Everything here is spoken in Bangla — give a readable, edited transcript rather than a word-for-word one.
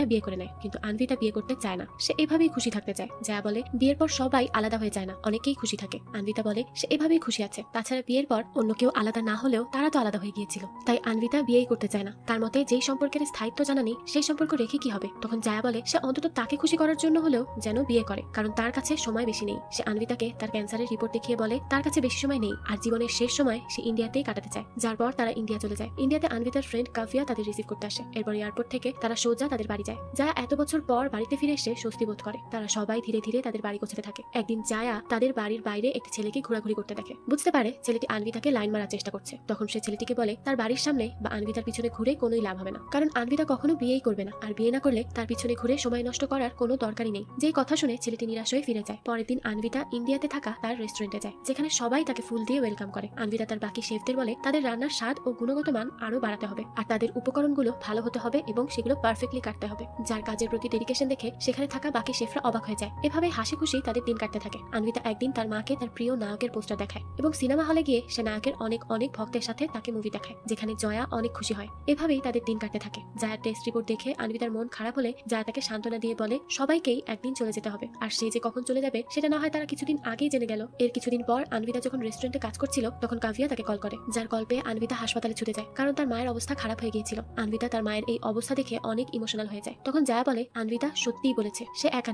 আনভিতা বিয়ে করে নেয়, কিন্তু আনভিতা বিয়ে করতে চায় না। সে এভাবেই খুশি থাকতে চায়। জায়া বলে বিয়ের পর সবাই আলাদা হয়ে যায় না, অনেকেই খুশি থাকে। আনভিতা বলে সে এভাবেই খুশি আছে, তাছাড়া বিয়ের পর অন্য কেউ আলাদা না হলেও তারা তো আলাদা হয়ে গিয়েছিল, তাই আনভিতা বিয়েই করতে চায় না। তার মতে যেই সম্পর্কের স্থায়িত্ব জানা নেই সেই সম্পর্ক রেখে কি হবে। তখন জায়া বলে সে অন্তত তাকে খুশি করার জন্য হলেও যেন বিয়ে করে, কারণ তার কাছে সময় বেশি নেই। সে আনভিতাকে তার ক্যান্সারের রিপোর্ট দেখিয়ে বলে তার কাছে বেশি সময় নেই, আর জীবনের শেষ সময় সে ইন্ডিয়াতেই কাটাতে চায়। যার পর তারা ইন্ডিয়া চলে যায়। ইন্ডিয়াতে আনভিতার ফ্রেন্ড কাভিয়া তাদের রিসিভ করতে আসে। এরপর এয়ারপোর্ট থেকে তারা সোজা তাদের বাড়ি যায়। জায়া এত বছর পর বাড়িতে ফিরে এসে স্বস্তি বোধ করে। তারা সবাই ধীরে ধীরে তাদের বাড়ি গোছাতে থাকে। একদিন জায়া তাদের বাড়ির বাইরে একটি ছেলেকে ঘোরাঘুরি করতে দেখে। বুঝতে পারে ছেলেটি আনভিতাকে লাইন মারার চেষ্টা করছে। তখন সে ছেলেটিকে বলে তার বাড়ির সামনে বা আনভিতার পিছনে ঘুরে কোনোই লাভ হবে না, কারণ আনভিতা কখনো বিয়েই করবে না, আর বিয়ে না করলে তার পিছনে ঘুরে সময় নষ্ট করার কোনো দরকারই নেই। যেই কথা শুনে ছেলেটি নিরাশ হয়ে ফিরে যায়। পরের দিন আনভিতা ইন্ডিয়াতে থাকা তার রেস্টুরেন্টে যায়, যেখানে সবাই তাকে ফুল দিয়ে ওয়েলকাম করে। আনভিতা তার বাকি শেফদের বলে তাদের রান্নার স্বাদ ও গুণগত মান আরো বাড়াতে হবে, আর তাদের উপকরণগুলো ভালো হতে হবে এবং সেগুলো পারফেক্টলি কাটতে হবে। যার কাজের প্রতি ডেডিকেশন দেখে সেখানে থাকা বাকি শেফরা অবাক হয়ে যায়। এভাবে হাসি খুশি তাদের দিন কাটতে থাকে। আনভিতা একদিন তার মাকে তার প্রিয় নায়কের পোস্টার দেখায় এবং সিনেমা হলে গিয়ে সে নায়কের অনেক অনেক ভক্তের সাথে তাকে মুভি দেখায়, যেখানে জয়া অনেক খুশি হয়। এভাবেই তাদের দিন কাটতে থাকে। জায়ার টেস্ট রিপোর্ট দেখে আনভিতার মন খারাপ হলে জায়া তাকে সান্ত্বনা দিয়ে বলে সবাইকেই একদিন চলে যেতে হবে, আর সে যে কখন চলে যাবে সেটা না হয় তারা কিছুদিন আগেই জেনে গেল। এর কিছুদিন পর আনভিতা যখন রেস্টুরেন্টে কাজ করছিল তখন কাভিয়া তাকে কল করে, যার কল পেয়ে আনভিতা হাসপাতালে ছুটে যায়, কারণ তার মায়ের অবস্থা খারাপ হয়ে গিয়েছিল। আনভিতা তার মায়ের এই অবস্থা দেখে অনেক ইমোশনাল হয়ে যায়। তখন জায়া বলে আনভিতা সত্যিই বলেছে, সে একা